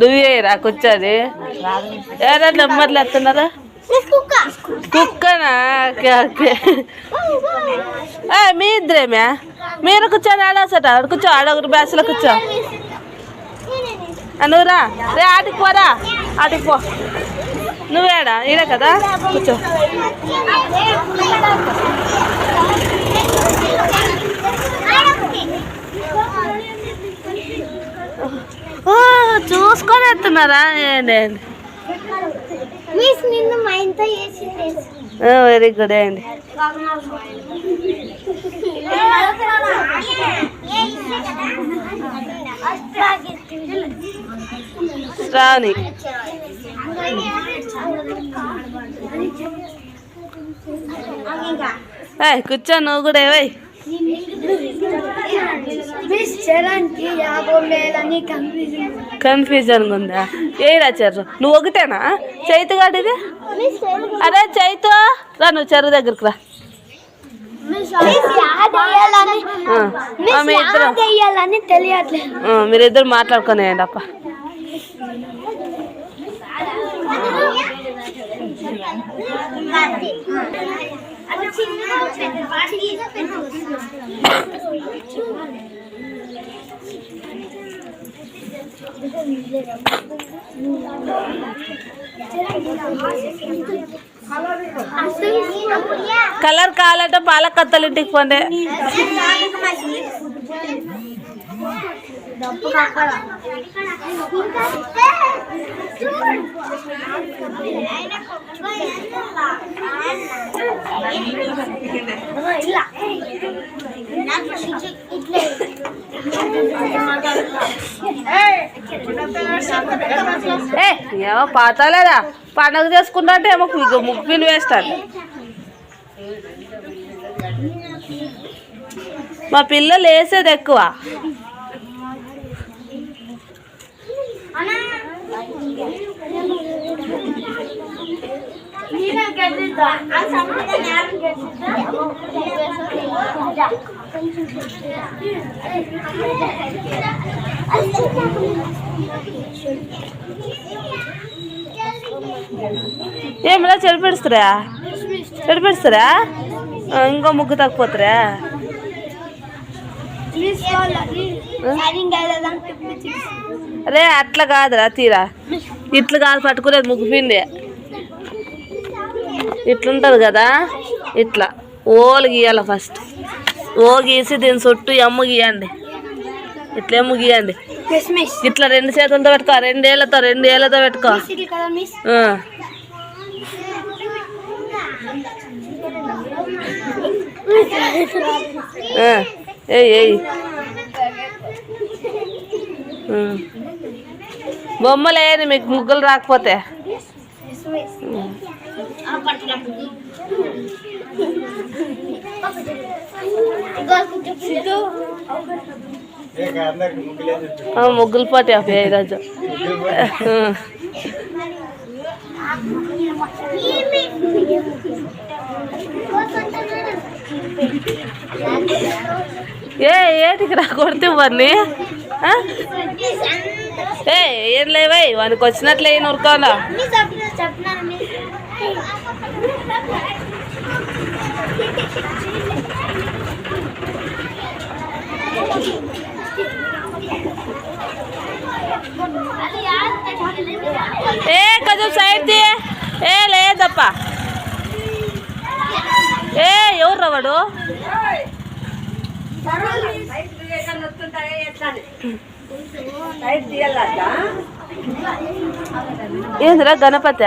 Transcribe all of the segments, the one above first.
నువ్వేరా కూర్చోది ఎవరా నెమ్మర్లు ఎత్తున్నారా కుక్కనా మీ ఇద్దరేమే మీరు కూర్చొని ఆడసట కూర్చో ఆడొకటి బ్యాచ్లో కూర్చో నువ్వురా రే ఆటికి పోరా ఆటికి పో నువ్వేడా ఈడే కదా కూర్చో చూసుకొని ఎత్తున్నారా ఏంటి వెరీ గుడ్ అండి శ్రావణి కూర్చో నువ్వు కూడా ఏవై కన్ఫ్యూజన్ ఉందా ఏ రాచారు నువ్వు ఒకటేనా చైతు గాడిది అరే చైతు రా నువ్వు చెరువు దగ్గరకు రా మీరిద్దరు మాట్లాడుకునేయండి అప్ప కలర్ కావాలంటే పాలకత్తలు ఇంటికి పోండి ఏమో పాతాలేదా పండగ చేసుకుంటా అంటే ఏమో ముగ్గులు వేస్తాను మా పిల్లలు వేసేది ఎక్కువ ఏమిలా చెడిపెడుస్తారా ఇంకో ముగ్గు తగ్గిపోతారా అరే అట్లా కాదురా తీరా ఇట్లా కాదు పట్టుకునేది ముగ్గు పిండి ఇట్లుంటుంది కదా ఇట్లా ఓలు గీయాలి ఫస్ట్ ఓ గీసి దీని చుట్టూ ఎమ్ము గీయండి ఇట్లా ఎమ్ము గీయండి ఇట్లా 2 చేతులతో పెట్టుకో 2 ఏళ్ళతో పెట్టుకో ఏయ్ బొమ్మలేని మీకు ముగ్గులు రాకపోతే ముగ్గులు పోటీ అవి ఈరోజు ఏటికి రా కొడితే వాడిని ఏం లేవై వానికి వచ్చినట్లే ఉరకాలా కొంచెం సైడ్ తీ లేదప్ప ఎవరు వాడు ఏందిరా గణపతి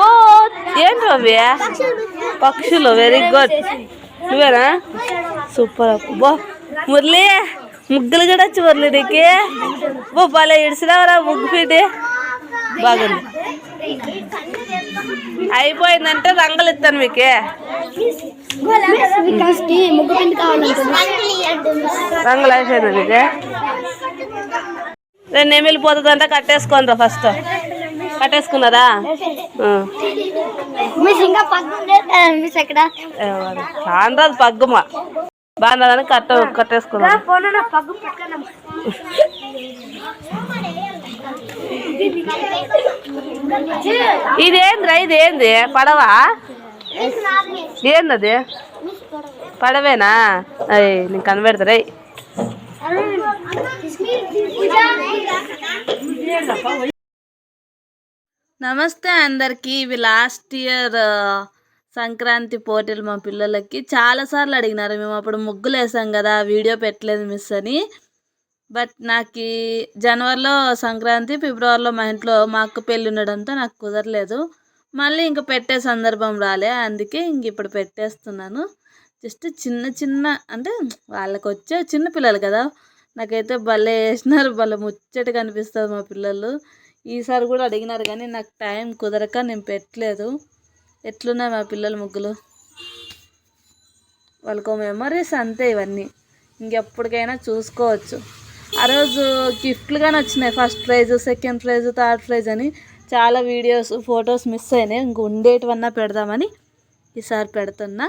ఓ ఏంటి అవి పక్షులు వెరీ గుడ్ నువ్వేనా సూపర్ అబ్బా మురళి ముగ్గులు కూడా వచ్చి మురళి నీకు బో భలే ఇడిసినావరా ముగ్గు పీటి బాగుంది అయిపోయిందంటే రంగులు ఇస్తాను మీకే రంగులు అయిపోయింది మీకే 2 నిమిషాలు పోతుందంటే కట్టేసుకోండి ఫస్ట్ కట్టేసుకున్నారా? చాంద్రాలు పగ్గుమా బాగున్నదని కట్టేసుకున్నా. ఇదేంద్రా? ఇదేంది పడవా? ఏందది? పడవేనా? అయ్యి నేను కనబెడతారే. నమస్తే అందరికీ. ఇవి లాస్ట్ ఇయర్ సంక్రాంతి పోటీలు మా పిల్లలకి చాలాసార్లు అడిగినారు. మేము అప్పుడు ముగ్గులు వేసాం కదా, వీడియో పెట్టలేదు మిస్ అని. బట్ నాకు జనవరిలో సంక్రాంతి, ఫిబ్రవరిలో మా ఇంట్లో మా అక్క పెళ్ళి ఉండడంతో నాకు కుదరలేదు. మళ్ళీ ఇంక పెట్టే సందర్భం రాలే, అందుకే ఇంక ఇప్పుడు పెట్టేస్తున్నాను. జస్ట్ చిన్న చిన్న అంటే వాళ్ళకి వచ్చే చిన్న పిల్లలు కదా, నాకైతే భలే వేసినారు. భలే ముచ్చటగా అనిపిస్తుంది మా పిల్లలు. ఈసారి కూడా అడిగినారు కానీ నాకు టైం కుదరక నేను పెట్టలేదు. ఎట్లున్నాయి మా పిల్లల ముగ్గులు? వాళ్ళకు మెమరీస్ అంతే ఇవన్నీ, ఇంకెప్పటికైనా చూసుకోవచ్చు. ఆ రోజు గిఫ్ట్లు కానీ వచ్చినాయి, first prize, second prize, third prize అని. చాలా వీడియోస్, ఫొటోస్ మిస్ అయినాయి. ఇంక ఉండేటివన్నా పెడదామని ఈసారి పెడుతున్నా.